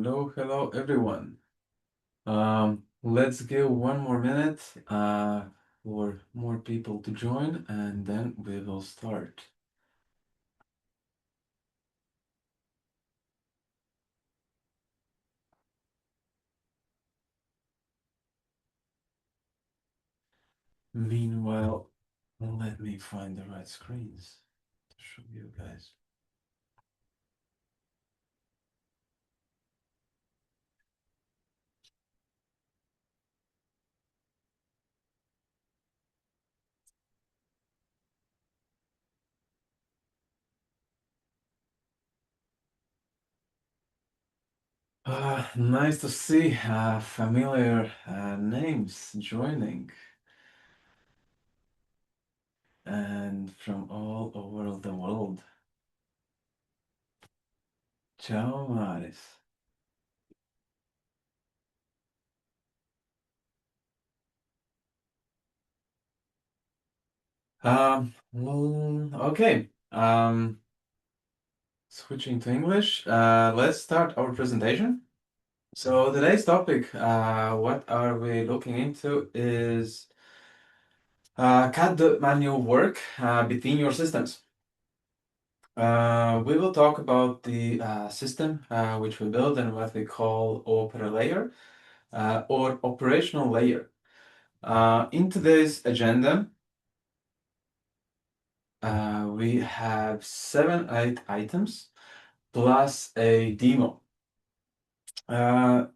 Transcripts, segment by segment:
Hello everyone. Let's give one more minute for more people to join and then we will start. Meanwhile, let me find the right screens to show you guys. Nice to see familiar names joining and from all over the world. Ciao, Maris. Okay. Switching to English, let's start our presentation. So today's topic, what are we looking into is cut the manual work between your systems. We will talk about the system which we build and what we call OperaLayer or operational layer. In today's agenda, we have 7-8 items plus a demo.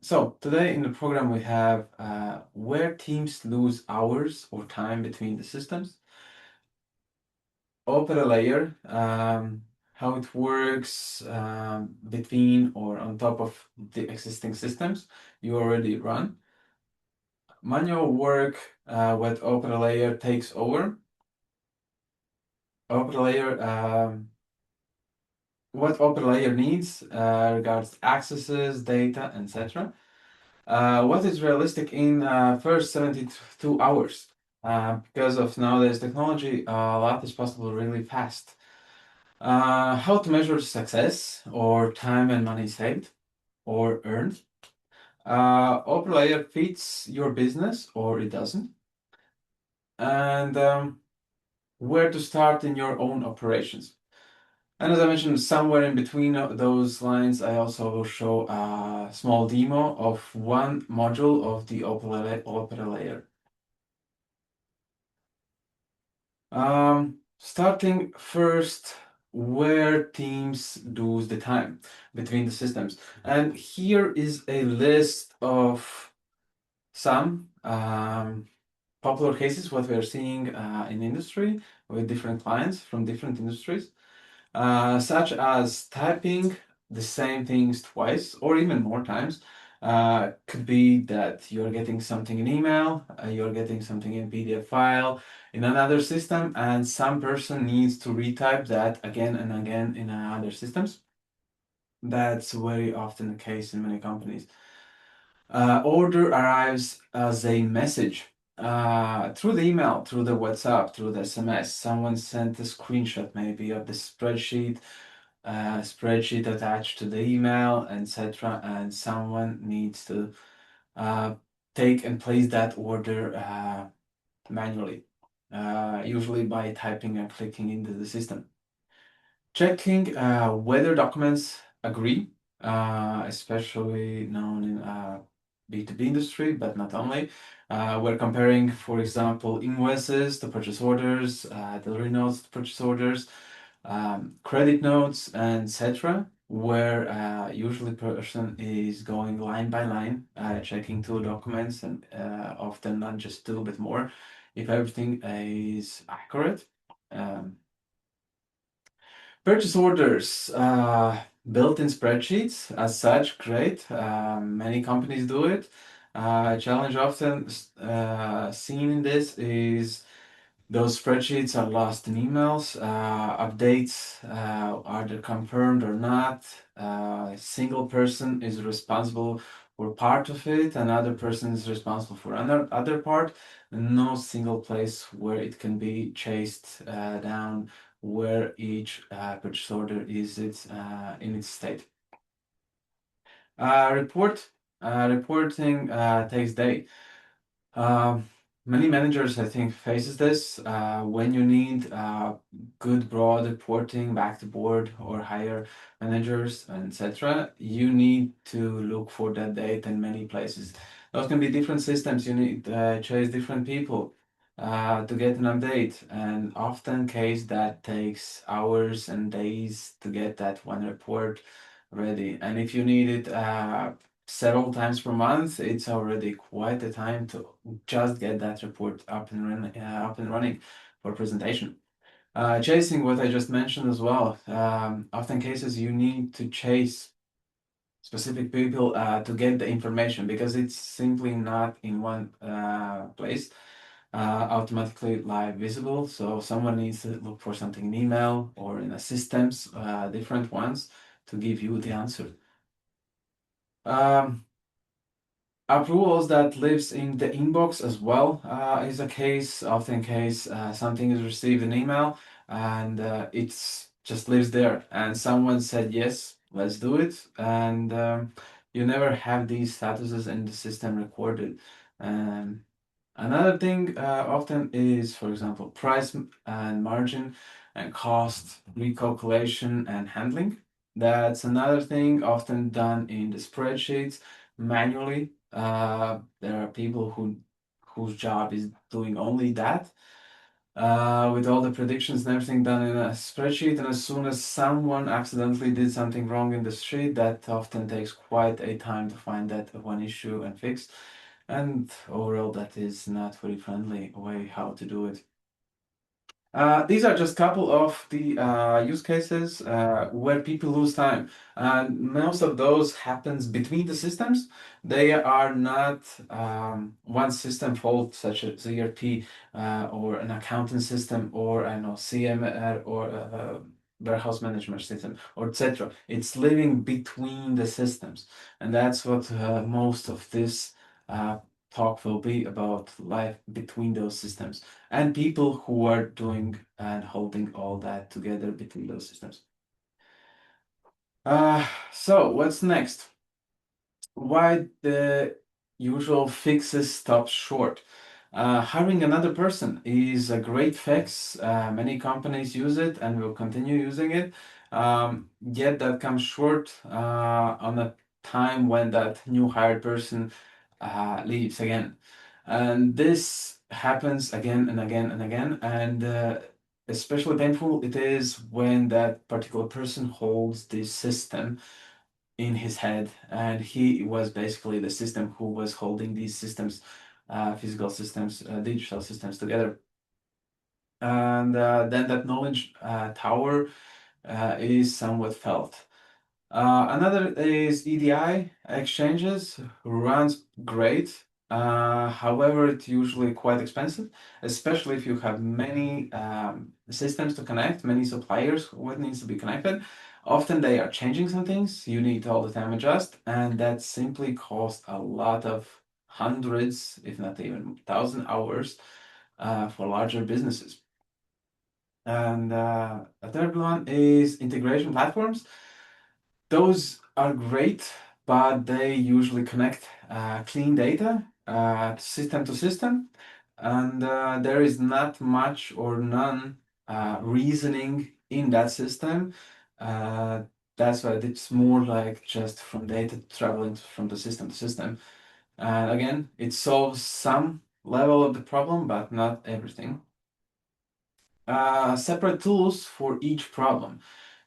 So today in the program we have where teams lose hours or time between the systems, OperaLayer, how it works between or on top of the existing systems you already run, manual work what OperaLayer takes over, OperaLayer what OperaLayer needs regards accesses, data, etc. What is realistic in first 72 hours? Because of nowadays technology, a lot is possible really fast. How to measure success or time and money saved or earned? OperaLayer fits your business or it doesn't. And where to start in your own operations. And as I mentioned, somewhere in between those lines, I also will show a small demo of one module of the OperaLayer. Starting first, where teams lose the time between the systems. And here is a list of some popular cases, what we are seeing in industry with different clients from different industries. Such as typing the same things twice or even more times. Could be that you're getting something in email, you're getting something in PDF file in another system, and some person needs to retype that again and again in other systems. That's very often the case in many companies. Order arrives as a message through the email, through the WhatsApp, through the SMS. Someone sent a screenshot maybe of the spreadsheet attached to the email, etc. And someone needs to take and place that order manually, usually by typing and clicking into the system. Checking whether documents agree, especially known in B2B industry, but not only. We're comparing, for example, invoices to purchase orders, delivery notes to purchase orders, credit notes, and etc., where usually person is going line by line, checking two documents and often not just two, but more, if everything is accurate. Purchase orders, built in spreadsheets as such, great. Many companies do it. Challenge often seen in this is those spreadsheets are lost in emails, updates, are they confirmed or not? A single person is responsible for part of it, another person is responsible for another other part. No single place where it can be chased down where each purchase order is in its state. Report reporting takes day. Um, Many managers, I think, faces this when you need good broad reporting back to board or higher managers, and etc. You need to look for that data in many places. Those can be different systems. You need chase different people to get an update, and often case that takes hours and days to get that one report ready. And if you need it several times per month, it's already quite a time to just get that report up and running for presentation. Chasing what I just mentioned as well. Often cases you need to chase specific people to get the information because it's simply not in one place automatically live visible. So someone needs to look for something in email or in a systems, different ones to give you the answer. Um, Approvals that lives in the inbox as well is a case, often case something is received in email and it's just lives there and someone said yes, let's do it, and you never have these statuses in the system recorded. Um, Another thing often is, for example, price and margin and cost recalculation and handling. That's another thing often done in the spreadsheets manually. There are people whose job is doing only that, with all the predictions and everything done in a spreadsheet. And as soon as someone accidentally did something wrong in the street, that often takes quite a time to find that one issue and fix. And overall, that is not very friendly way how to do it. These are just couple of the use cases where people lose time. And most of those happens between the systems. They are not one system fault, such as ERP or an accounting system or I know CMR or warehouse management system or etc. It's living between the systems, and that's what most of this talk will be about, life between those systems and people who are doing and holding all that together between those systems. So what's next? Why the usual fixes stop short? Hiring another person is a great fix. Many companies use it and will continue using it. Yet that comes short on a time when that new hired person leaves again. And this happens again and again and again. And especially painful it is when that particular person holds this system in his head, and he was basically the system who was holding these systems, physical systems, digital systems together. And then that knowledge tower is somewhat felt. Another is EDI exchanges, runs great. However, it's usually quite expensive, especially if you have many systems to connect, many suppliers what needs to be connected. Often they are changing some things, you need all the time adjust, and that simply costs a lot of hundreds, if not even 1,000 hours for larger businesses. And a third one is integration platforms. Those are great, but they usually connect clean data system to system, and there is not much or none reasoning in that system. Uh, that's why it's more like just from data traveling from the system to system. And again, it solves some level of the problem, but not everything. Separate tools for each problem.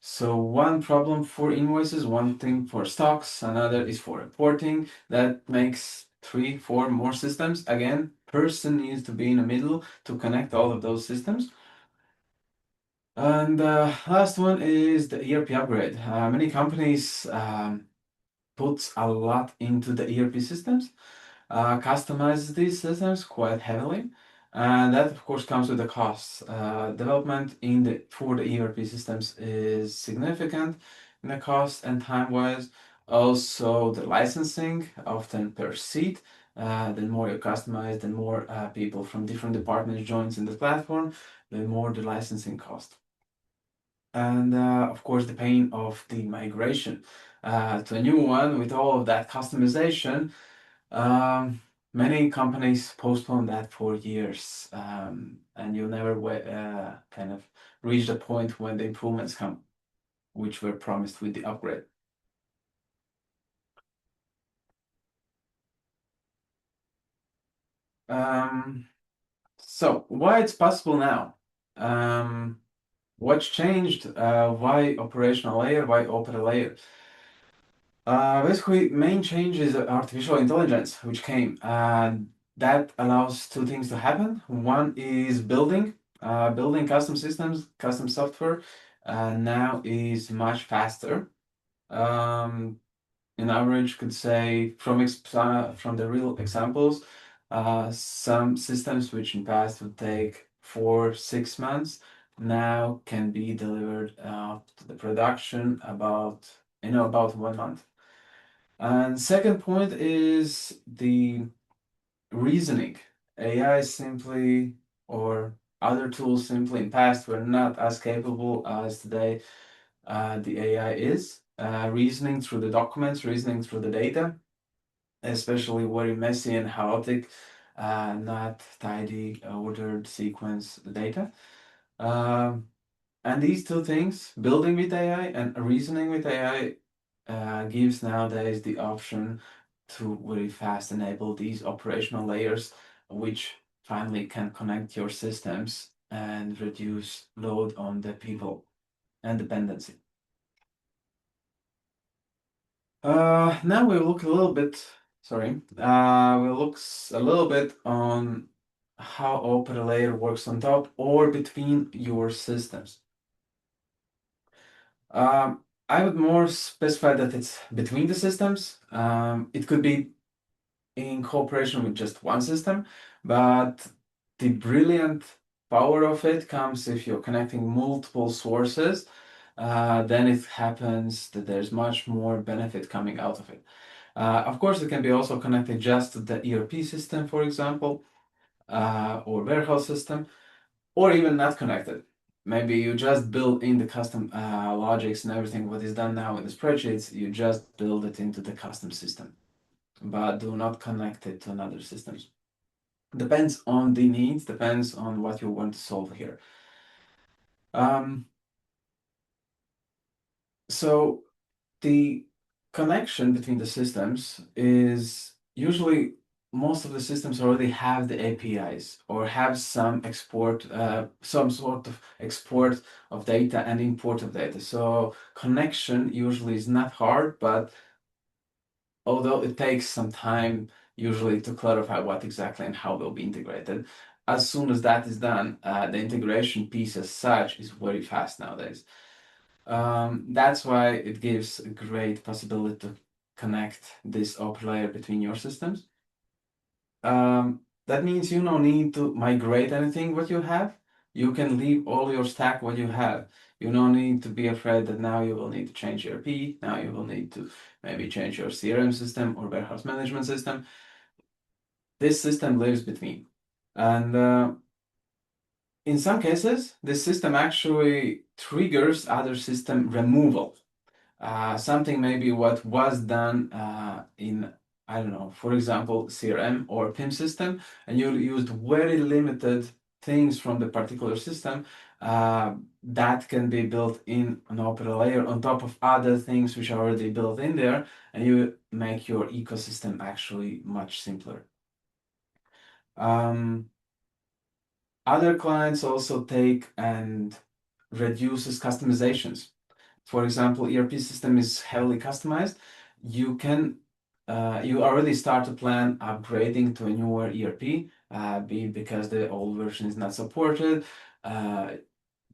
So one problem for invoices, one thing for stocks, another is for reporting. That makes three, four more systems. Again, person needs to be in the middle to connect all of those systems. And last one is the ERP upgrade. Many companies put a lot into the ERP systems, customizes these systems quite heavily, and that of course comes with the costs. Development in the for the ERP systems is significant in the cost and time wise. Also, the licensing often per seat. The more you customize, the more people from different departments joins in the platform, the more the licensing cost. and of course the pain of the migration to a new one with all of that customization. um, Many companies postpone that for years, and you'll never kind of reach the point when the improvements come, which were promised with the upgrade. Um, so why it's possible now? What's changed? Why operational layer? Why opera layer? Basically, main change is artificial intelligence, which came, and that allows two things to happen. One is building custom systems, custom software, now is much faster. Um, in average, could say from the real examples, some systems which in past would take 4-6 months now can be delivered to the production about 1 month. And second point is the reasoning. AI simply, or other tools simply in past were not as capable as today the AI is. Reasoning through the documents, reasoning through the data, especially very messy and chaotic, not tidy, ordered sequence data. Um, and these two things, building with AI and reasoning with AI, gives nowadays the option to very fast enable these operational layers, which finally can connect your systems and reduce load on the people and dependency. Now we'll look a little bit, sorry, we'll look a little bit on how OperaLayer works on top or between your systems. I would more specify that it's between the systems. It could be in cooperation with just one system, but the brilliant power of it comes if you're connecting multiple sources. Then it happens that there's much more benefit coming out of it. Of course, it can be also connected just to the ERP system, for example, or warehouse system, or even not connected. Maybe you just build in the custom logics and everything what is done now in the spreadsheets, you just build it into the custom system, but do not connect it to another systems. Depends on the needs, depends on what you want to solve here. Um, so the connection between the systems is usually most of the systems already have the APIs or have some some sort of export of data and import of data. So connection usually is not hard, but although it takes some time usually to clarify what exactly and how they'll be integrated, as soon as that is done, the integration piece as such is very fast nowadays. That's why it gives a great possibility to connect this OP layer between your systems. That means you don't need to migrate anything what you have. You can leave all your stack what you have. You don't need to be afraid that now you will need to change your P, now you will need to maybe change your CRM system or warehouse management system. This system lives between. And in some cases, this system actually triggers other system removal. Something maybe what was done in, I don't know, for example, CRM or PIM system, and you used very limited things from the particular system, that can be built in an Opera layer on top of other things which are already built in there, and you make your ecosystem actually much simpler. Other clients also take and reduces customizations. For example, ERP system is heavily customized. You can you already start to plan upgrading to a newer ERP, be it because the old version is not supported, uh,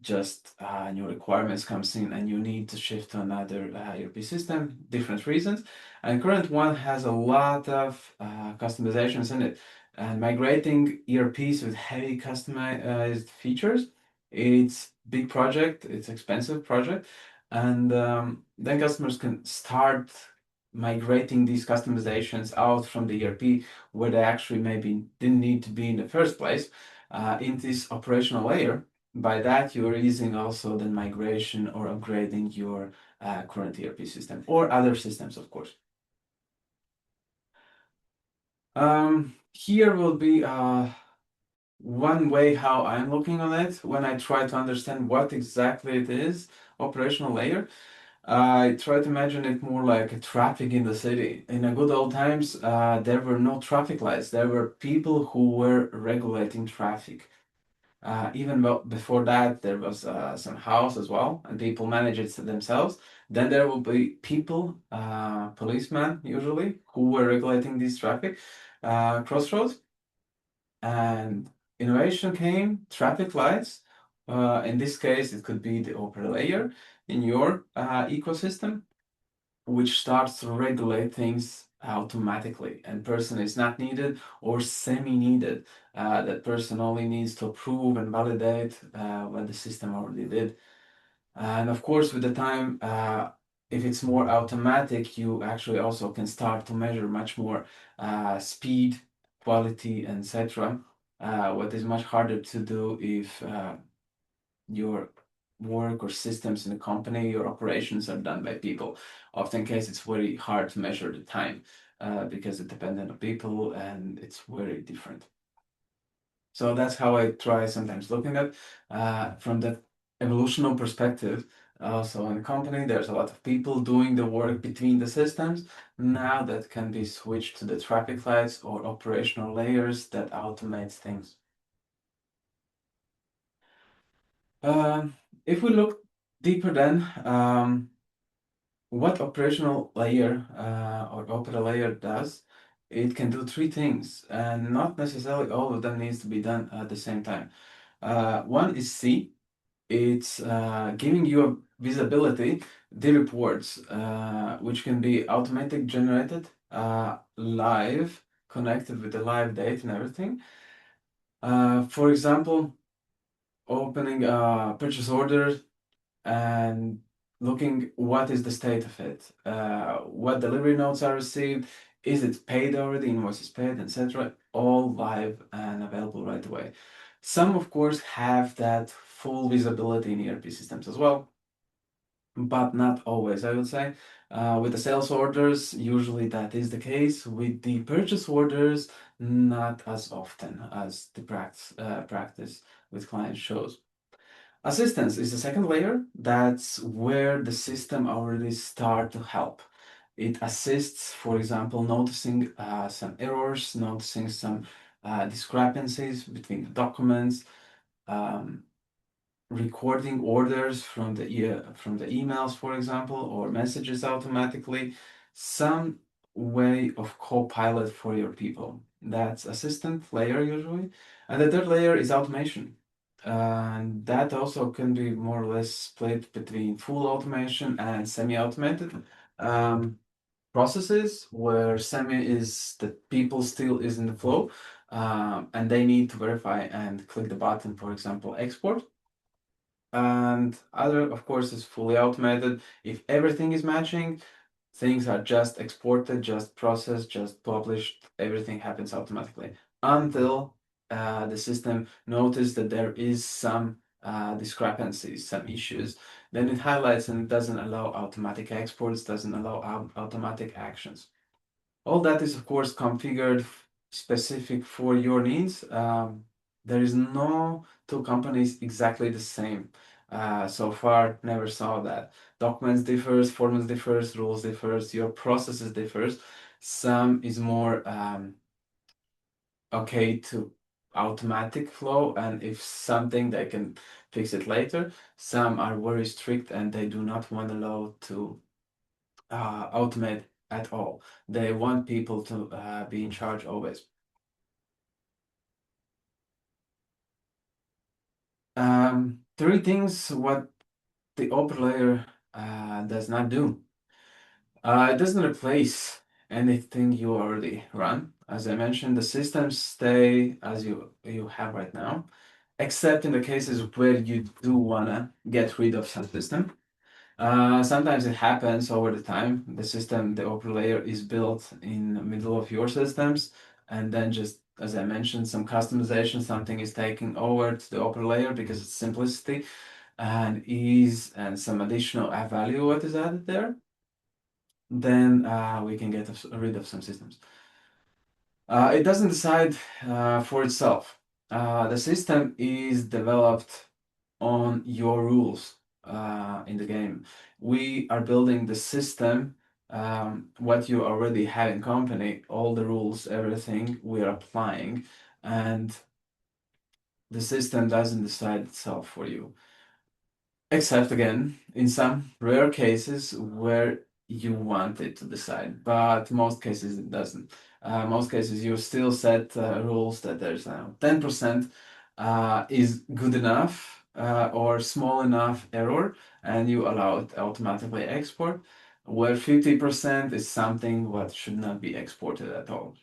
just new requirements comes in and you need to shift to another ERP system, different reasons. And current one has a lot of customizations in it. And migrating ERPs with heavy customized features, it's big project, it's expensive project, and then customers can start migrating these customizations out from the ERP where they actually maybe didn't need to be in the first place, in this operational layer. By that, you're using also the migration or upgrading your current ERP system or other systems, of course. Here will be one way how I'm looking on it when I try to understand what exactly it is, operational layer. I try to imagine it more like traffic in the city. In the good old times, there were no traffic lights. There were people who were regulating traffic. Even before that, there was some house as well, and people manage it themselves. Then there will be people, policemen usually, who were regulating this traffic, crossroads. And innovation came, traffic lights. In this case, it could be the Opera layer in your ecosystem, which starts to regulate things automatically, and person is not needed or semi-needed. That person only needs to approve and validate what the system already did. And of course, with the time, if it's more automatic, you actually also can start to measure much more speed, quality, and etc. What is much harder to do if your work or systems in a company, your operations are done by people. Often case it's very hard to measure the time because it depends on the people and it's very different. So that's how I try sometimes looking at from the evolutional perspective. Also in a company, there's a lot of people doing the work between the systems. Now that can be switched to the traffic lights or operational layers that automates things. Um, if we look deeper then, what operational layer or Opera layer does, it can do three things, and not necessarily all of them needs to be done at the same time. One is C. It's giving you a visibility, the reports, which can be automatic generated, live, connected with the live date and everything. For example, opening a purchase order and looking what is the state of it, what delivery notes are received, is it paid already, invoices paid, etc. All live and available right away. Some, of course, have that full visibility in ERP systems as well, but not always, I would say. With the sales orders, usually that is the case. With the purchase orders, not as often as the practice with clients shows. Assistance is the second layer. That's where the system already start to help. It assists, for example, noticing some errors, noticing some discrepancies between the documents, um, recording orders from the emails, for example, or messages automatically. Some way of co-pilot for your people. That's assistant layer usually. And the third layer is automation. And that also can be more or less split between full automation and semi-automated processes, where semi is that people still is in the flow and they need to verify and click the button, for example, export. And other, of course, is fully automated. If everything is matching, things are just exported, just processed, just published. Everything happens automatically until the system notices that there is some discrepancies, some issues. Then it highlights and it doesn't allow automatic exports, doesn't allow automatic actions. All that is, of course, configured specific for your needs. There is no two companies exactly the same. So far, never saw that. Documents differs, formats differs, rules differs, your processes differs. Some is more okay to automatic flow, and if something they can fix it later. Some are very strict and they do not want to allow to automate at all. They want people to be in charge always. Three things what the OperaLayer does not do. It doesn't replace anything you already run. As I mentioned, the systems stay as you have right now, except in the cases where you do wanna get rid of some system. Sometimes it happens over the time. The system, the Opera layer is built in the middle of your systems and then just as I mentioned, some customization, something is taken over to the OperaLayer because it's simplicity and ease and some additional value what is added there, then we can get rid of some systems. It doesn't decide for itself. The system is developed on your rules in the game. We are building the system, what you already have in company, all the rules, everything we are applying, and the system doesn't decide itself for you. Except again, in some rare cases where you want it to decide, but most cases it doesn't. Most cases you still set rules that there's 10% is good enough or small enough error, and you allow it automatically export, where 50% is something what should not be exported at all.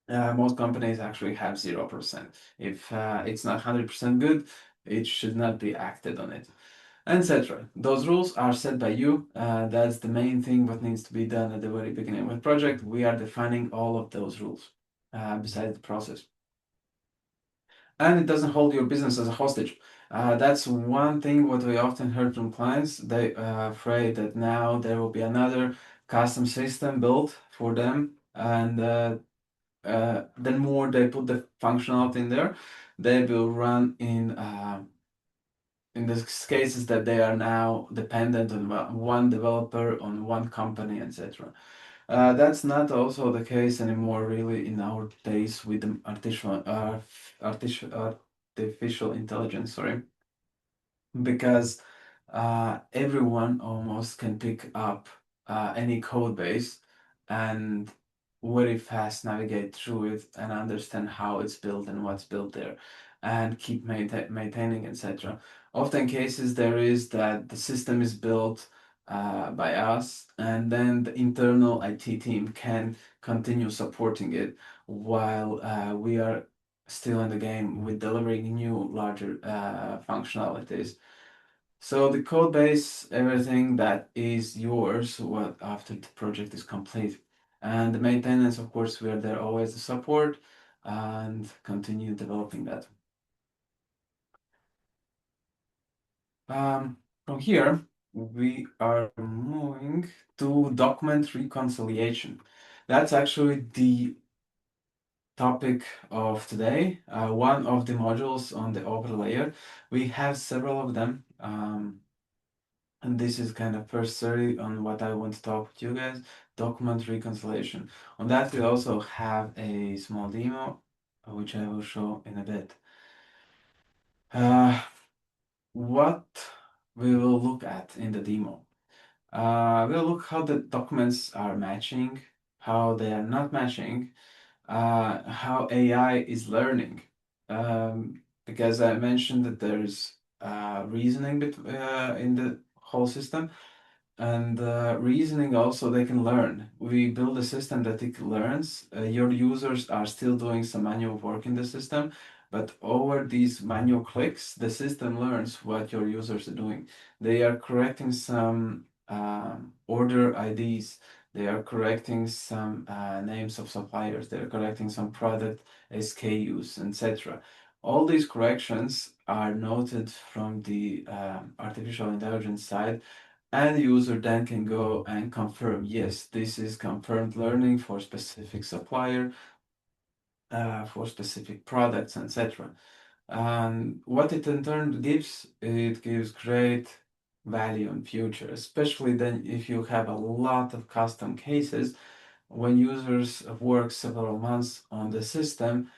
Most companies actually have 0%. If it's not 100% good, it should not be acted on it, etc. Those rules are set by you. That's the main thing what needs to be done at the very beginning of the project. We are defining all of those rules besides the process. And it doesn't hold your business as a hostage. That's one thing what we often heard from clients. They are afraid that now there will be another custom system built for them, and then more they put the functionality in there, they will run in the cases that they are now dependent on one developer, on one company, etc. That's not also the case anymore, really, in our days with the artificial intelligence, sorry, because everyone almost can pick up any code base and very fast navigate through it and understand how it's built and what's built there and keep maintaining, etc. Often cases there is that the system is built by us, and then the internal IT team can continue supporting it while we are still in the game with delivering new larger functionalities. So the code base, everything that is yours what after the project is complete. And the maintenance, of course, we are there always to support and continue developing that. From here, we are moving to document reconciliation. That's actually the topic of today, one of the modules on the OperaLayer. We have several of them. And this is kind of first story on what I want to talk with you guys, document reconciliation. On that, we also have a small demo, which I will show in a bit. What we will look at in the demo. We'll look how the documents are matching, how they are not matching, how AI is learning. Because I mentioned that there's reasoning in the whole system, and reasoning also they can learn. We build a system that it learns. Your users are still doing some manual work in the system, but over these manual clicks, the system learns what your users are doing. They are correcting some order IDs. They are correcting some names of suppliers. They are correcting some product SKUs, etc. All these corrections are noted from the artificial intelligence side, and the user then can go and confirm, yes, this is confirmed learning for specific supplier, for specific products, etc. And what it in turn gives, it gives great value in future, especially then if you have a lot of custom cases. When users work several months on the system,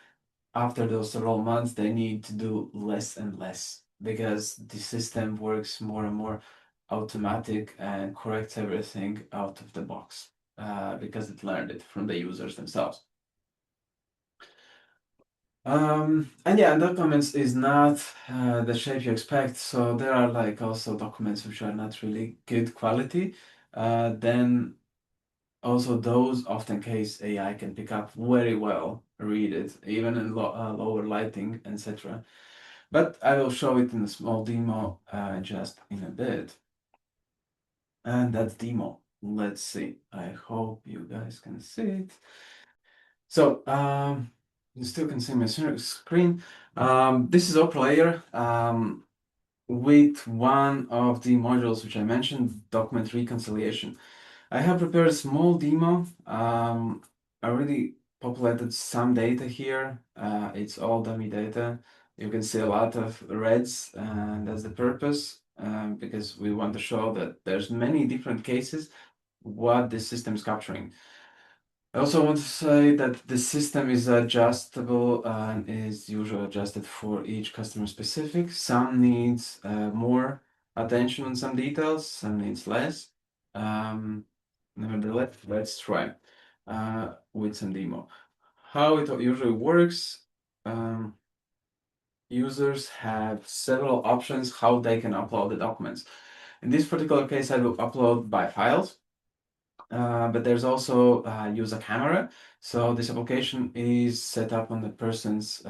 after those several months, they need to do less and less because the system works more and more automatic and corrects everything out of the box because it learned it from the users themselves. And yeah, documents is not the shape you expect. So there are like also documents which are not really good quality. Then also those often case AI can pick up very well, read it, even in lower lighting, etc. But I will show it in a small demo just in a bit. And that's demo. Let's see. I hope you guys can see it. So You still can see my screen. This is OperaLayer with one of the modules which I mentioned, document reconciliation. I have prepared a small demo. I already populated some data here. It's all dummy data. You can see a lot of reds, and that's the purpose, because we want to show that there's many different cases what the system is capturing. I also want to say that the system is adjustable and is usually adjusted for each customer specific. Some needs more attention on some details, some needs less. Um, Nevertheless, let's try with some demo. How it usually works, users have several options how they can upload the documents. In this particular case, I will upload by files. But there's also use a camera. So this application is set up on the person's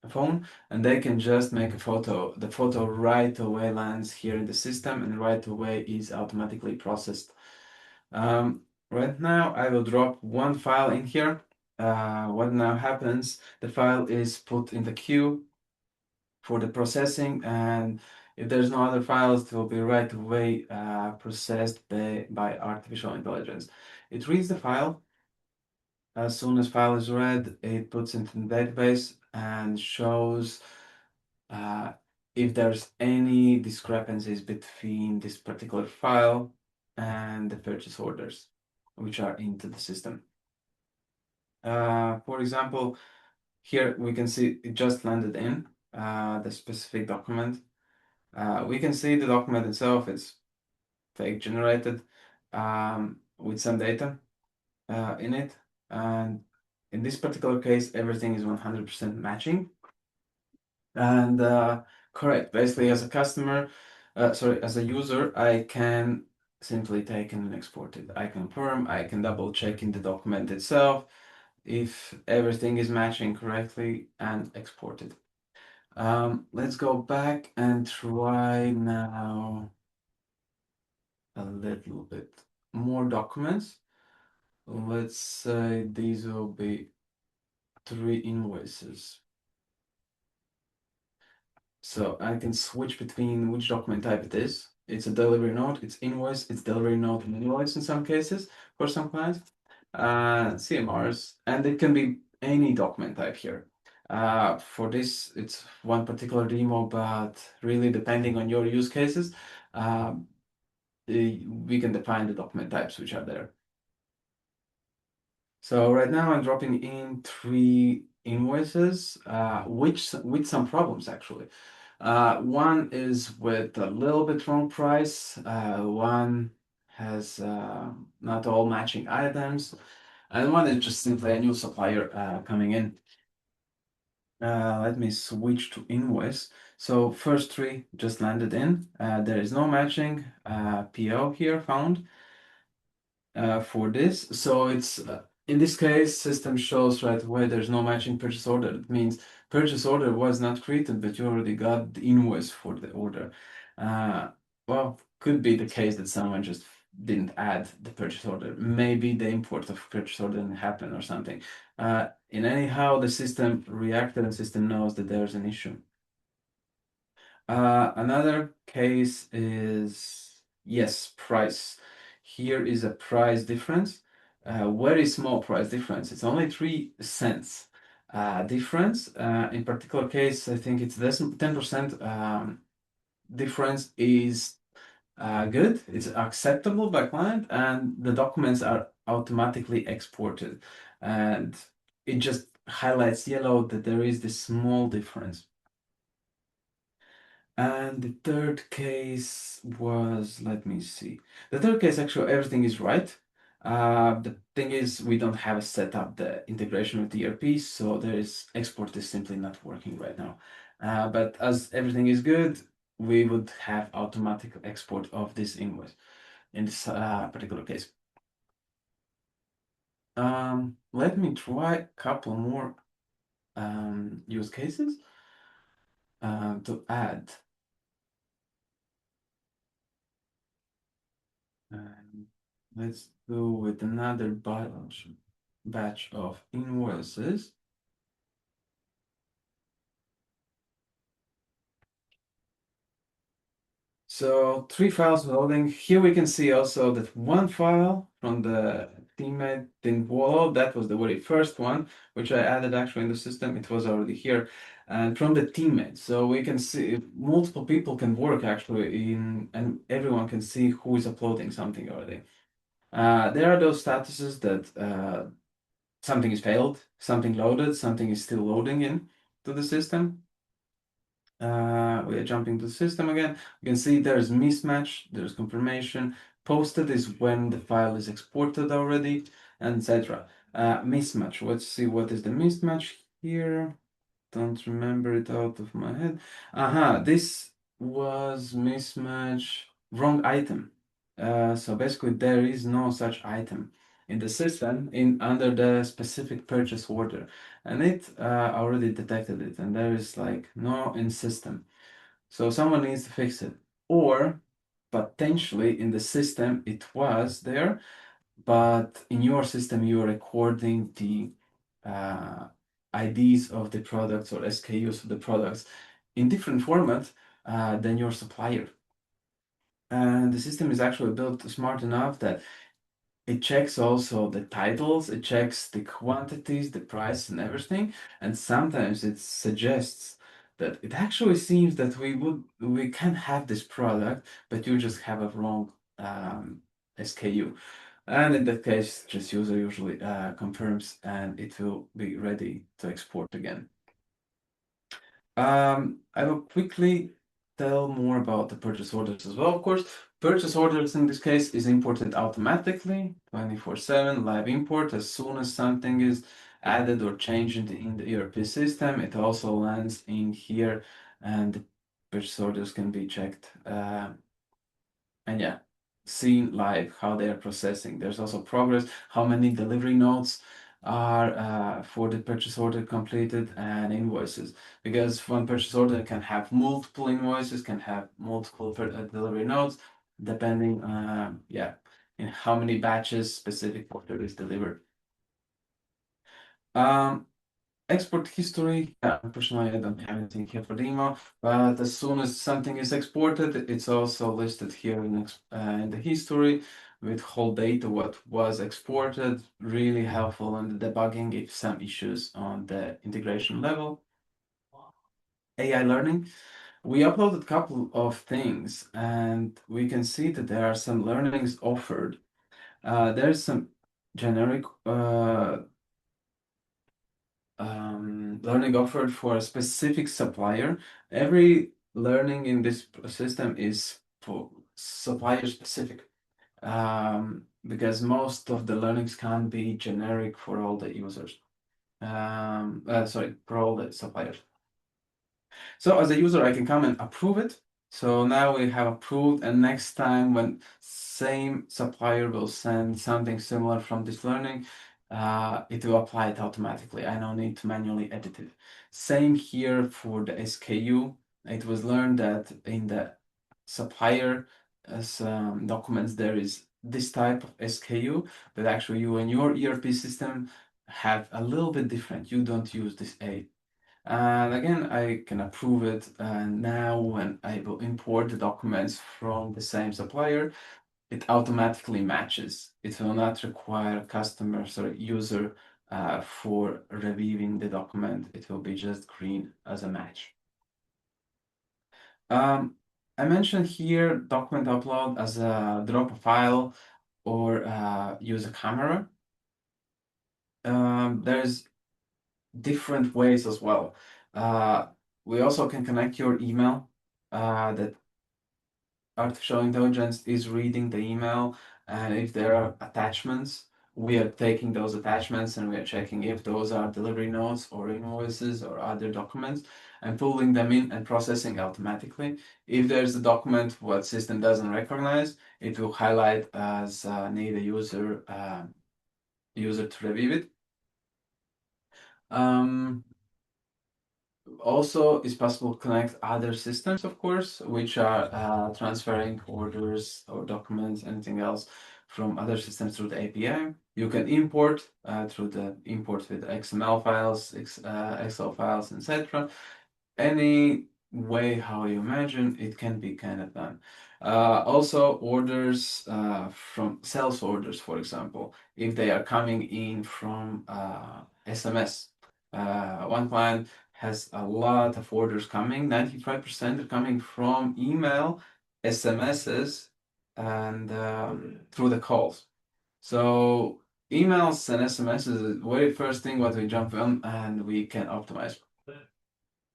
phone, and they can just make a photo. The photo right away lands here in the system and right away is automatically processed. Right now, I will drop one file in here. What now happens, the file is put in the queue for the processing, and if there's no other files, it will be right away processed by artificial intelligence. It reads the file. As soon as file is read, it puts into the database and shows uh, if there's any discrepancies between this particular file and the purchase orders which are into the system. For example, here we can see it just landed in the specific document. We can see the document itself, it's fake generated with some data in it. And in this particular case, everything is 100% matching. And correct, basically as a customer, sorry, as a user, I can simply take and export it. I confirm, I can double check in the document itself if everything is matching correctly and export it. Let's go back and try now a little bit more documents. Let's say these will be 3 invoices. So I can switch between which document type it is. It's a delivery note, it's invoice, it's delivery note and invoice in some cases for some clients, CMRs, and it can be any document type here. For this, it's one particular demo, but really depending on your use cases, we can define the document types which are there. So right now I'm dropping in 3 invoices, which with some problems actually. One is with a little bit wrong price. One has not all matching items, and one is just simply a new supplier coming in. Let me switch to invoice. So first 3 just landed in. There is no matching PO here found for this. So it's in this case, system shows right away there's no matching purchase order. It means purchase order was not created, but you already got the invoice for the order. Well, could be the case that someone just didn't add the purchase order. Maybe the import of purchase order didn't happen or something. In anyhow, the system reacted and system knows that there's an issue. Another case is, yes, price. Here is a price difference, very small price difference. It's only 3 cents difference. In particular case, I think it's less than 10% difference is good. It's acceptable by client, and the documents are automatically exported. And it just highlights yellow that there is this small difference. And the third case was, let me see. The third case, actually, everything is right. The thing is, we don't have set up the integration with ERP, so there is export is simply not working right now. But as everything is good, we would have automatic export of this invoice in this particular case. Let me try a couple more use cases to add. And let's go with another batch of invoices. So 3 files loading. Here we can see also that one file from the teammate didn't load. That was the very first one, which I added actually in the system. It was already here. And from the teammate. So we can see multiple people can work actually and everyone can see who is uploading something already. There are those statuses that something is failed, something loaded, something is still loading in to the system. We are jumping to the system again. You can see there's mismatch, there's confirmation. Posted is when the file is exported already, and etc. Mismatch. Let's see what is the mismatch here. Don't remember it out of my head. Aha, this was mismatch wrong item. So basically there is no such item in the system in under the specific purchase order, and it already detected it, and there is like no in system. So someone needs to fix it, or potentially in the system it was there, but in your system you are recording the uh, IDs of the products or SKUs of the products in different format than your supplier. And the system is actually built smart enough that it checks also the titles, it checks the quantities, the price, and everything. And sometimes it suggests that it actually seems that we can have this product, but you just have a wrong SKU. And in that case, just user usually confirms and it will be ready to export again. I will quickly tell more about the purchase orders as well, of course. Purchase orders in this case is imported automatically, 24/7 live import. As soon as something is added or changed in the ERP system, it also lands in here and the purchase orders can be checked. And yeah, seen live how they are processing. There's also progress, how many delivery notes are for the purchase order completed and invoices. Because one purchase order can have multiple invoices, can have multiple delivery notes, depending, yeah, in how many batches specific order is delivered. Um, Export history, yeah, unfortunately I don't have anything here for demo, but as soon as something is exported, it's also listed here in the history with whole data, what was exported, really helpful in the debugging if some issues on the integration level. AI learning, we uploaded a couple of things and we can see that there are some learnings offered. There's some generic learning offered for a specific supplier. Every learning in this system is for supplier specific because most of the learnings can't be generic for all the users. Sorry, for all the suppliers. So as a user, I can come and approve it. So now we have approved, and next time when same supplier will send something similar from this learning, it will apply it automatically. I don't need to manually edit it. Same here for the SKU. It was learned that in the supplier documents there is this type of SKU, but actually you in your ERP system have a little bit different. You don't use this A. And again, I can approve it. And now when I will import the documents from the same supplier, it automatically matches. It will not require customers or user for reviewing the document. It will be just green as a match. Um, I mentioned here document upload as a drop a file or use a camera. There's different ways as well. Uh, we also can connect your email that artificial intelligence is reading the email, and if there are attachments, we are taking those attachments and we are checking if those are delivery notes or invoices or other documents and pulling them in and processing automatically. If there's a document what system doesn't recognize, it will highlight as need a user to review it. Um, Also, it's possible to connect other systems, of course, which are transferring orders or documents, anything else from other systems through the API. You can import through the import with XML files, Excel files, etc. Any way how you imagine, it can be kind of done. Also, orders from sales orders, for example, if they are coming in from SMS. One client has a lot of orders coming, 95% are coming from email, SMSs, and through the calls. So emails and SMSs is the very first thing what we jump on, and we can optimize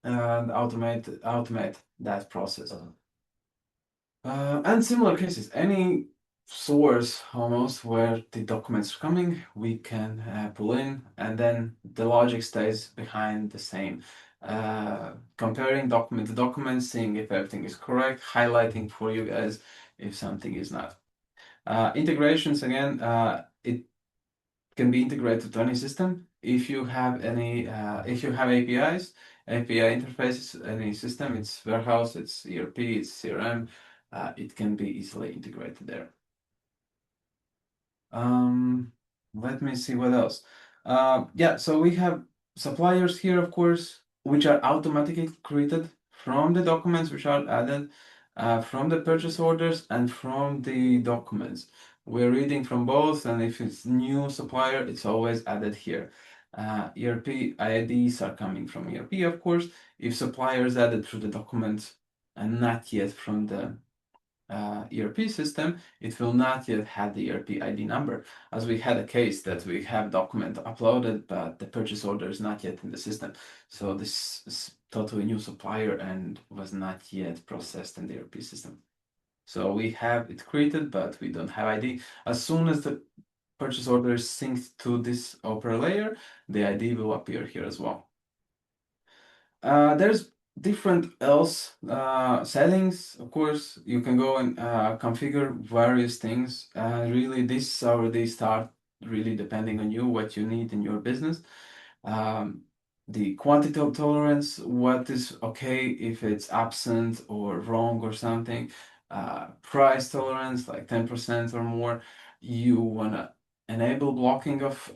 and automate that process. And similar cases, any source almost where the documents are coming, we can pull in, and then the logic stays behind the same. Comparing document to document, seeing if everything is correct, highlighting for you guys if something is not. Integrations again, it can be integrated to any system. If you have APIs, API interfaces, any system, it's warehouse, it's ERP, it's CRM, it can be easily integrated there. Let me see what else. Yeah, so we have suppliers here, of course, which are automatically created from the documents which are added, from the purchase orders and from the documents. We're reading from both, and if it's new supplier, it's always added here. ERP IDs are coming from ERP, of course. If supplier is added through the documents and not yet from the ERP system, it will not yet have the ERP ID number, as we had a case that we have document uploaded, but the purchase order is not yet in the system. So this is totally new supplier and was not yet processed in the ERP system. So we have it created, but we don't have ID. As soon as the purchase order is synced to this OperaLayer, the ID will appear here as well. There's different else settings. Of course, you can go and configure various things. Really, this already start really depending on you, what you need in your business. The quantity of tolerance, what is okay if it's absent or wrong or something. Price tolerance, like 10% or more. You wanna enable blocking of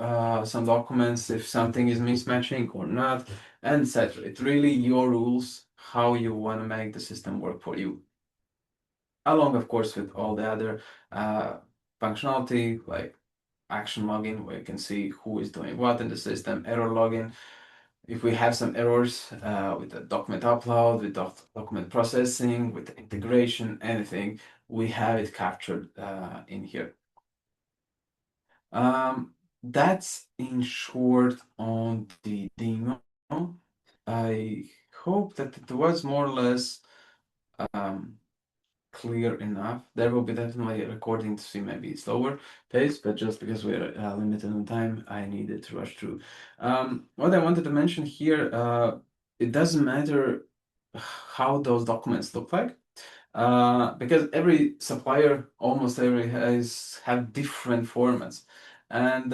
some documents if something is mismatching or not, and etc. It's really your rules, how you want to make the system work for you. Along, of course, with all the other functionality like action logging, where you can see who is doing what in the system, error logging. If we have some errors with the document upload, with document processing, with the integration, anything, we have it captured in here. That's in short on the demo. I hope that it was more or less clear enough. There will be definitely a recording to see maybe slower pace, but just because we're limited on time, I needed to rush through. What I wanted to mention here, it doesn't matter how those documents look like. Because every supplier, almost every, have different formats, and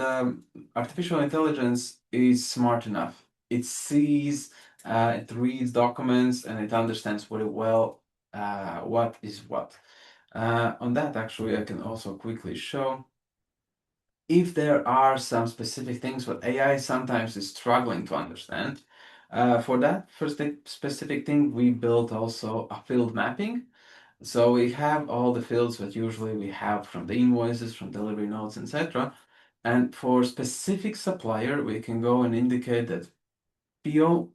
artificial intelligence is smart enough. It sees, it reads documents, and it understands very well what is what. On that, actually, I can also quickly show if there are some specific things what AI sometimes is struggling to understand. For that first specific thing, we built also a field mapping. So we have all the fields that usually we have from the invoices, from delivery notes, etc. And for specific supplier, we can go and indicate that PO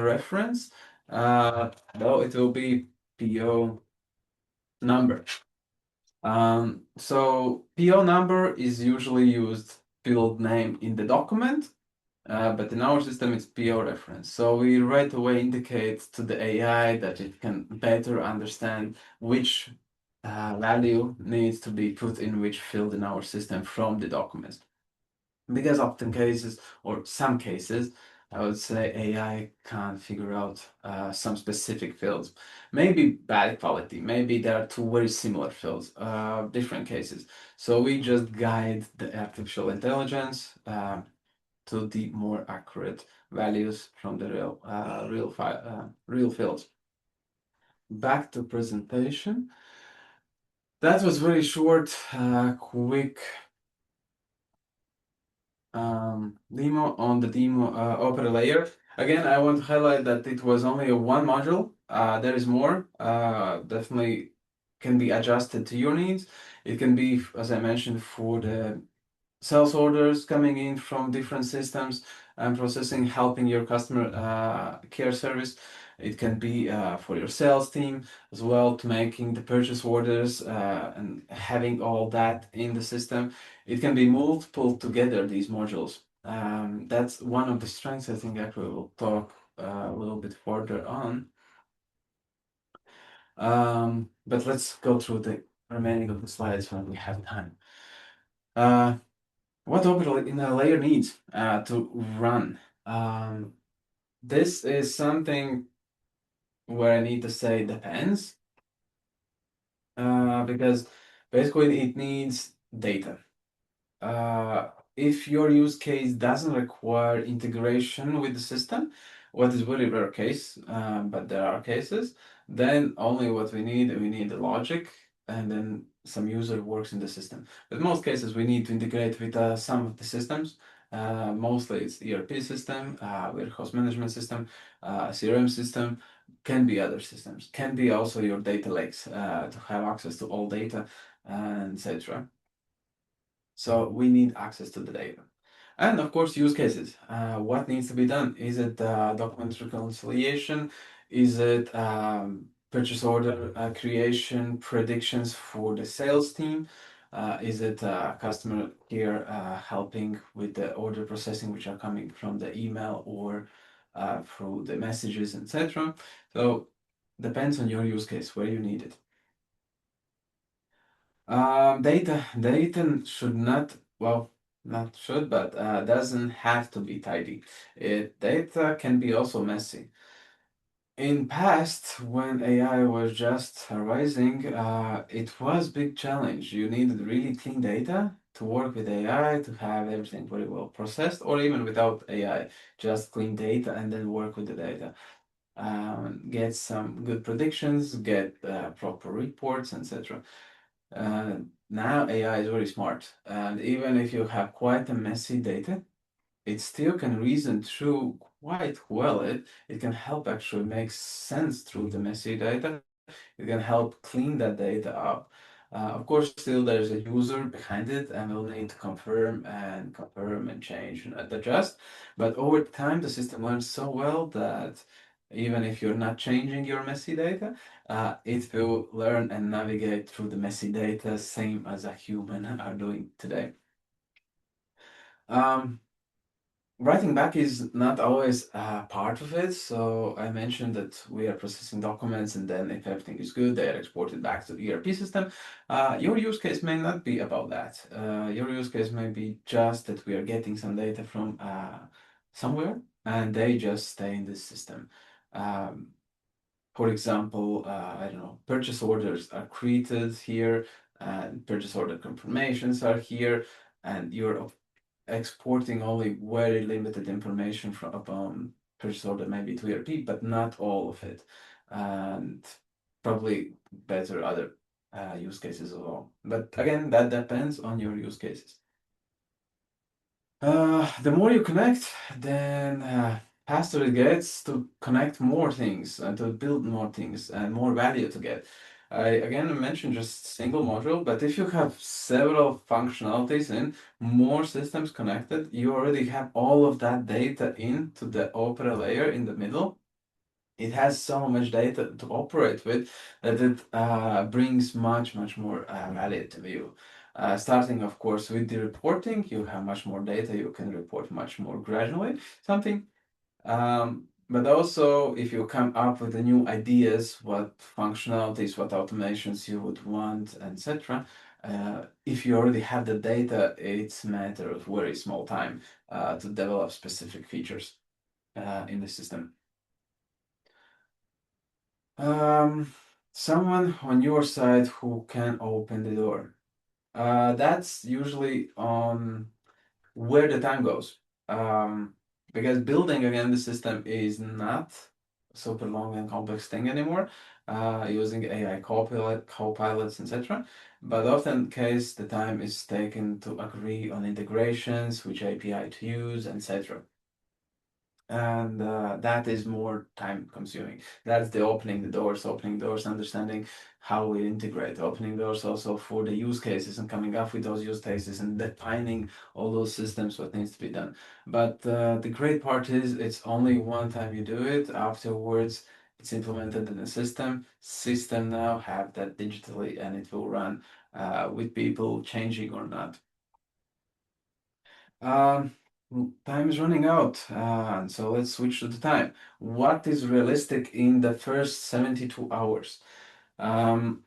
reference, well, it will be PO number. So PO number is usually used field name in the document, but in our system it's PO reference. So we right away indicate to the AI that it can better understand which value needs to be put in which field in our system from the documents. Because often cases, or some cases, I would say AI can't figure out some specific fields. Maybe bad quality, maybe there are two very similar fields, different cases. So we just guide the artificial intelligence to the more accurate values from the real fields. Back to presentation. That was very short, quick demo on the demo OperaLayer. Again, I want to highlight that it was only a one module. There is more. Definitely can be adjusted to your needs. It can be, as I mentioned, for the sales orders coming in from different systems and processing, helping your customer care service. It can be for your sales team as well, to making the purchase orders and having all that in the system. It can be multiple together, these modules. That's one of the strengths I think actually we'll talk a little bit further on. But let's go through the remaining of the slides when we have time. Uh, what orbital in a layer needs to run? This is something where I need to say depends, because basically it needs data. If your use case doesn't require integration with the system, what is very rare case, but there are cases, then only what we need the logic and then some user works in the system. But in most cases, we need to integrate with some of the systems. Mostly it's ERP system, warehouse management system, CRM system, can be other systems, can be also your data lakes to have access to all data, and etc. So we need access to the data. And of course, use cases. What needs to be done? Is it document reconciliation? Is it purchase order creation predictions for the sales team? Is it customer care helping with the order processing, which are coming from the email or through the messages, etc. So depends on your use case, where you need it. Data should not, well, not should, but doesn't have to be tidy. Data can be also messy. In past, when AI was just rising, it was big challenge. You needed really clean data to work with AI, to have everything very well processed, or even without AI, just clean data and then work with the data. Get some good predictions, get proper reports, etc. Now AI is very smart, and even if you have quite a messy data, it still can reason through quite well. It can help actually make sense through the messy data. It can help clean that data up. Of course, still there's a user behind it, and we'll need to confirm and change and adjust. But over time, the system learns so well that even if you're not changing your messy data, it will learn and navigate through the messy data, same as a human are doing today. Um, Writing back is not always part of it. So I mentioned that we are processing documents, and then if everything is good, they are exported back to the ERP system. Your use case may not be about that. Your use case may be just that we are getting some data from somewhere, and they just stay in this system. Um, for example, I don't know, purchase orders are created here, and purchase order confirmations are here, and you're exporting only very limited information from purchase order maybe to ERP, but not all of it, and probably better other use cases as well. But again, that depends on your use cases. The more you connect, then faster it gets to connect more things and to build more things and more value to get. I again mentioned just single module, but if you have several functionalities in more systems connected, you already have all of that data into the OperaLayer in the middle. It has so much data to operate with that it brings much more value to you. Starting, of course, with the reporting, you have much more data, you can report much more granularly something. But also, if you come up with the new ideas, what functionalities, what automations you would want, etc. If you already have the data, it's a matter of very small time to develop specific features in the system. Um, Someone on your side who can open the door. That's usually on where the time goes. Because building again the system is not super long and complex thing anymore, using AI copilots, etc. But often case the time is taken to agree on integrations, which API to use, etc. And that is more time consuming. That's the opening doors, understanding how we integrate, opening doors also for the use cases and coming up with those use cases and defining all those systems, what needs to be done. But the great part is it's only one time you do it. Afterwards, it's implemented in the system. System now have that digitally and it will run with people changing or not. Um, Time is running out, so let's switch to the time. What is realistic in the first 72 hours? Um,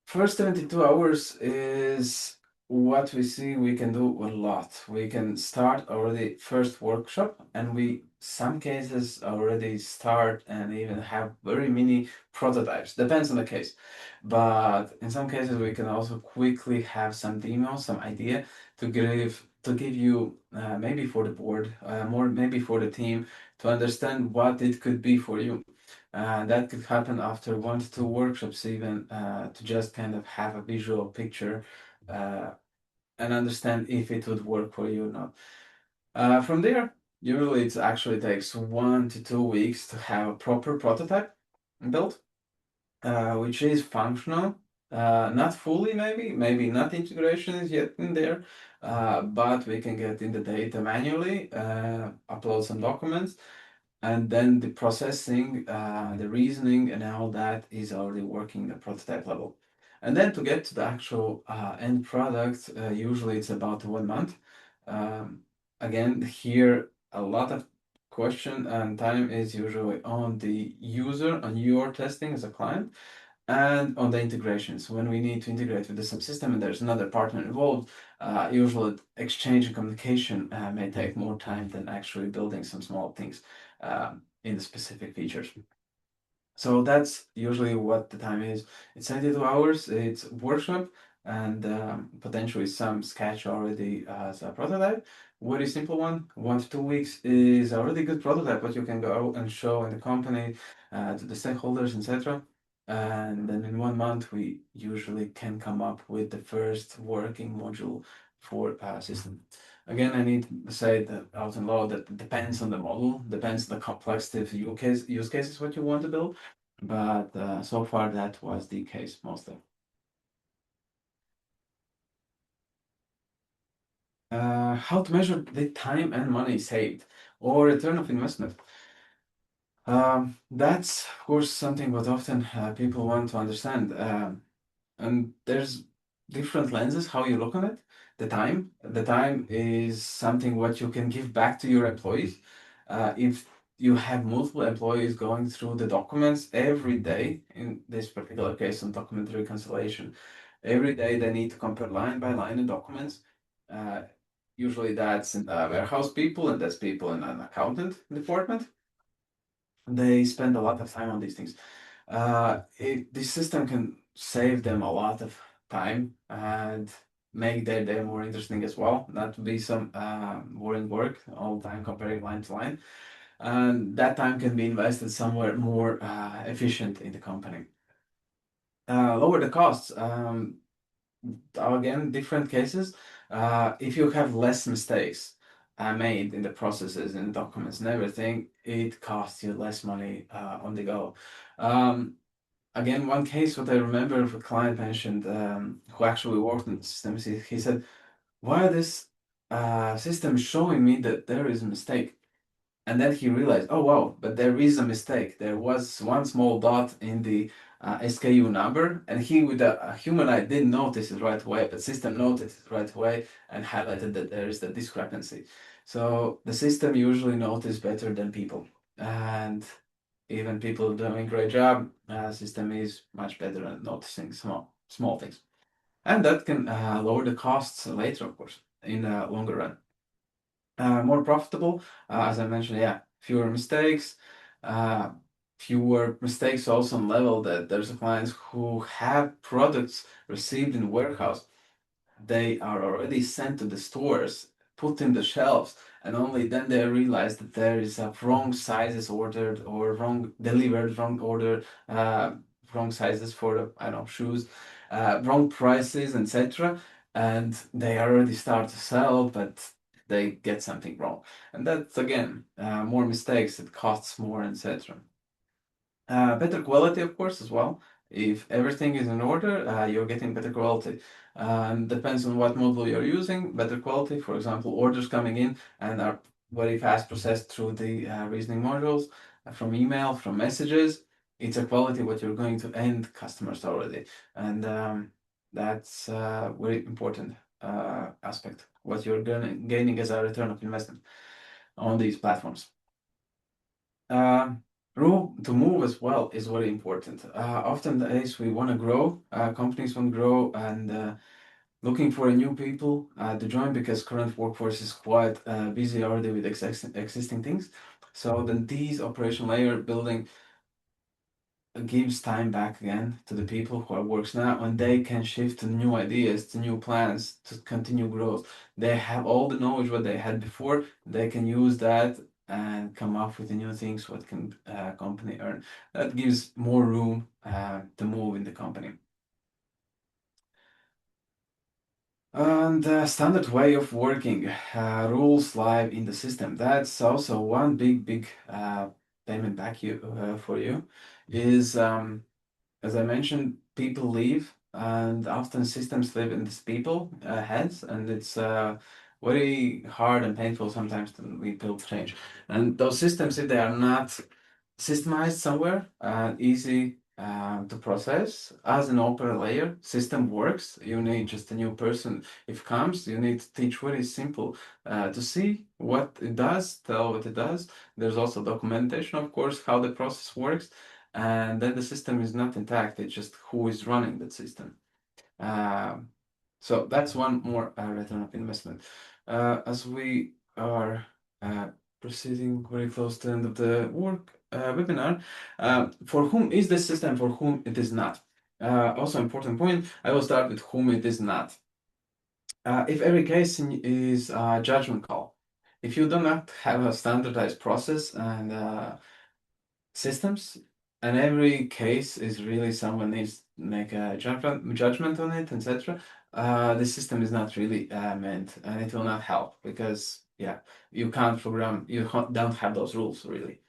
First 72 hours is what we see we can do a lot. We can start already first workshop and we some cases already start and even have very mini prototypes. Depends on the case. But in some cases we can also quickly have some demos, some idea to give you maybe for the board, more maybe for the team to understand what it could be for you. That could happen after 1 to 2 workshops, even to just kind of have a visual picture uh, and understand if it would work for you or not. From there, usually it actually takes 1 to 2 weeks to have a proper prototype built, which is functional. Not fully, maybe not integration is yet in there, but we can get in the data manually, upload some documents, and then the processing, the reasoning, and all that is already working at prototype level. And then to get to the actual end product, usually it's about 1 month. Um, Again, here a lot of question and time is usually on the user, on your testing as a client, and on the integrations. When we need to integrate with the subsystem and there's another partner involved, usually exchange and communication may take more time than actually building some small things in the specific features. So that's usually what the time is. It's 72 hours, it's workshop, and potentially some sketch already as a prototype. Very simple one, 1 to 2 weeks is a really good prototype, what you can go and show in the company to the stakeholders, etc. And then in 1 month, we usually can come up with the first working module for a system. Again, I need to say that out and loud that it depends on the model, depends on the complexity of use cases what you want to build, but so far that was the case mostly. How to measure the time and money saved or return of investment? That's of course something what often people want to understand. And there's different lenses how you look on it. The time is something what you can give back to your employees. If you have multiple employees going through the documents every day, in this particular case on document reconciliation, every day they need to compare line by line in documents. uh, Usually that's warehouse people and that's people in an accountant department. They spend a lot of time on these things. This system can save them a lot of time and make their day more interesting as well. Not to be some boring work all the time comparing line to line. And that time can be invested somewhere more efficient in the company. Lower the costs. Again, different cases. If you have less mistakes made in the processes and documents and everything, it costs you less money on the go. Um, Again, one case what I remember of a client mentioned who actually worked in the system, he said, why this system is showing me that there is a mistake? And then he realized, oh wow, but there is a mistake. There was one small dot in the SKU number, and he with a human eye didn't notice it right away, but system noticed it right away and highlighted that there is the discrepancy. So the system usually notices better than people. And even people doing a great job, system is much better at noticing small things. And that can lower the costs later, of course, in the longer run. More profitable, as I mentioned, yeah, fewer mistakes, uh, fewer mistakes also on level that there's clients who have products received in warehouse. They are already sent to the stores put in the shelves, and only then they realize that there is a wrong sizes ordered or wrong delivered, wrong order, wrong sizes for the, I don't know, shoes, wrong prices, etc. And they already start to sell, but they get something wrong, and that's again more mistakes. It costs more, etc. Better quality, of course, as well. If everything is in order, you're getting better quality. Depends on what model you're using. Better quality, for example, orders coming in and are very fast processed through the reasoning modules, from email, from messages. It's a quality what you're going to end customers already, and that's very important aspect. What you're gaining as a return of investment on these platforms. Uh, Room to move as well is very important. Often days we want to grow, companies want to grow, and looking for new people to join because current workforce is quite busy already with existing things. So then these operational layer building gives time back again to the people who are works now, and they can shift to new ideas, to new plans, to continue growth. They have all the knowledge what they had before. They can use that and come up with the new things what can company earn. That gives more room to move in the company. And standard way of working, rules live in the system. That's also one big payment back for you is as I mentioned, people leave, and often systems live in these people heads, and it's very hard and painful sometimes to rebuild change. And those systems, if they are not systemized somewhere and easy to process, as an Opera layer system works, you need just a new person. If comes, you need to teach very simple to see what it does, tell what it does. There's also documentation, of course, how the process works, and then the system is not intact. It's just who is running that system. Um, so that's one more return of investment. As we are proceeding very close to the end of the work webinar, for whom is this system? For whom it is not? Also important point. I will start with whom it is not. If every case is a judgment call, if you do not have a standardized process and systems, and every case is really someone needs to make a judgment on it, etc. The system is not really meant, and it will not help because yeah, you can't program, you don't have those rules really.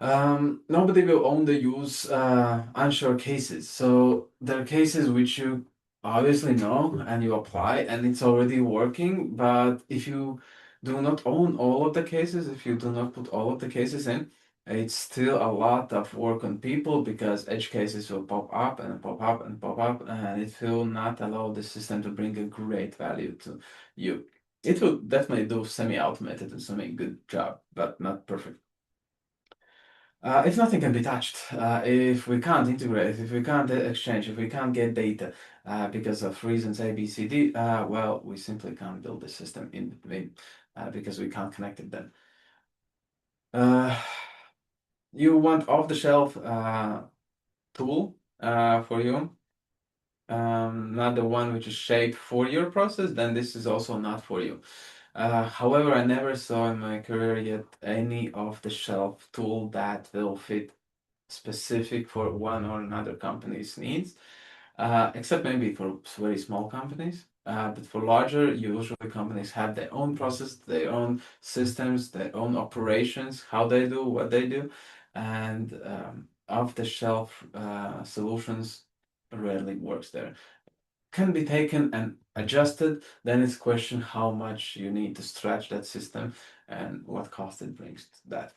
Nobody will only use unsure cases. So there are cases which you obviously know and you apply and it's already working. But if you do not own all of the cases, if you do not put all of the cases in, it's still a lot of work on people because edge cases will pop up and pop up and pop up, and it will not allow the system to bring a great value to you. It will definitely do semi-automated and semi-good job, but not perfect. If nothing can be touched, if we can't integrate, if we can't exchange, if we can't get data because of reasons A, B, C, D, well, we simply can't build the system in between because we can't connect it then. You want off-the-shelf tool for you, not the one which is shaped for your process, then this is also not for you. However, I never saw in my career yet any off-the-shelf tool that will fit specific for one or another company's needs, except maybe for very small companies. But for larger, usually companies have their own process, their own systems, their own operations, how they do what they do, and off-the-shelf solutions rarely works there. Can be taken and adjusted. Then it's question how much you need to stretch that system and what cost it brings to that.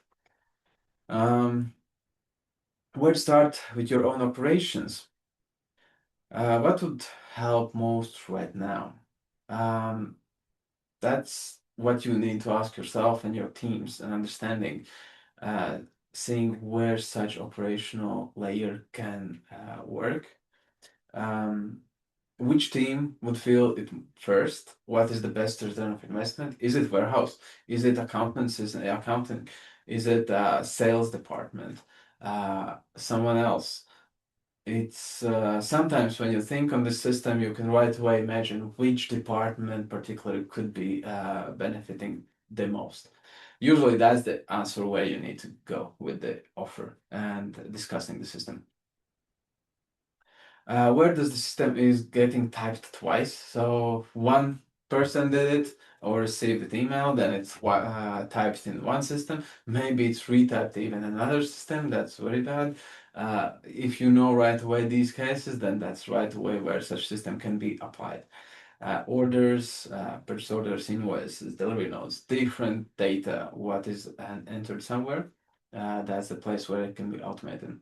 Where to start with your own operations? What would help most right now? Um, that's what you need to ask yourself and your teams and understanding, uh, seeing where such operational layer can work. Um, which team would feel it first? What is the best return of investment? Is it warehouse? Is it accountants? Is it accounting? Is it sales department? Someone else? it's sometimes when you think on the system, you can right away imagine which department particularly could be benefiting the most. Usually that's the answer where you need to go with the offer and discussing the system. Where does the system is getting typed twice? So one person did it or received the email, then it's typed in one system. Maybe it's retyped even another system. That's very bad. If you know right away these cases, then that's right away where such system can be applied. Orders, purchase orders, invoices, delivery notes, different data, what is entered somewhere. That's the place where it can be automated.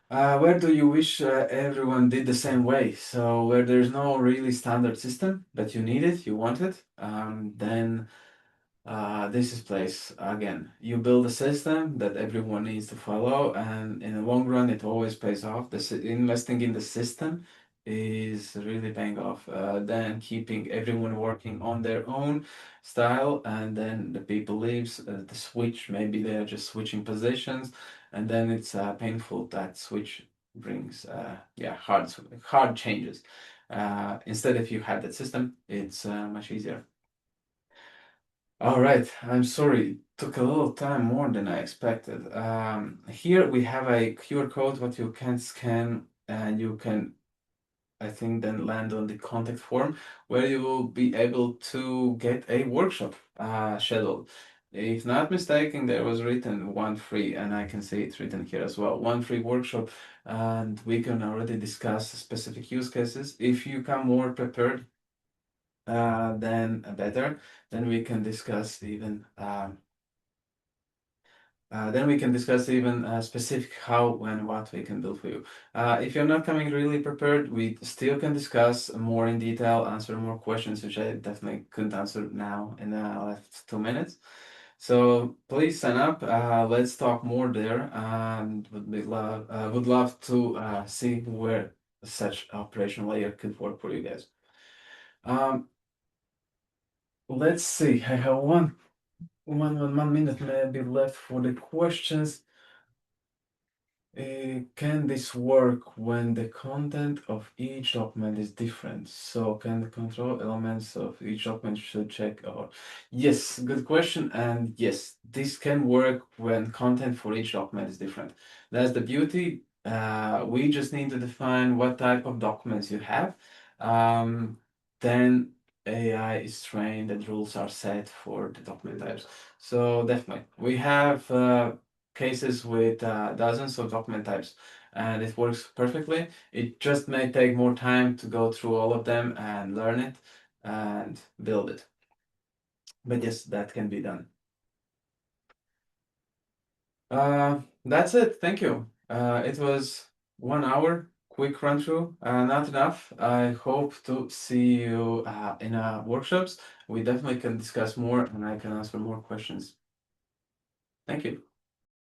Where do you wish everyone did the same way? So where there's no really standard system, but you need it, you want it, then this is place again. You build a system that everyone needs to follow, and in the long run, it always pays off. Investing in the system is really paying off. Then keeping everyone working on their own style, and then the people leaves the switch. Maybe they are just switching positions, and then it's painful. That switch brings yeah, hard changes. Instead, if you have that system, it's much easier. All right, I'm sorry, it took a little time more than I expected. Here we have a QR code what you can scan and you can, I think, then land on the contact form where you will be able to get a workshop scheduled. If not mistaken, there was written one free, and I can see it's written here as well, one free workshop, and we can already discuss specific use cases. If you come more prepared, then better. Then we can discuss even specific how and what we can do for you. If you're not coming really prepared, we still can discuss more in detail, answer more questions, which I definitely couldn't answer now in the last 2 minutes. So please sign up. Let's talk more there, and would love to see where such operational layer could work for you guys. Um, let's see. I have one minute maybe left for the questions. Can this work when the content of each document is different? So can the control elements of each document should check or yes, good question. And yes, this can work when content for each document is different. That's the beauty. We just need to define what type of documents you have. Then AI is trained and rules are set for the document types. So definitely, we have cases with dozens of document types, and it works perfectly. It just may take more time to go through all of them and learn it and build it. But yes, that can be done. That's it. Thank you. It was 1 hour, quick run through, not enough. I hope to see you in workshops. We definitely can discuss more and I can answer more questions. Thank you.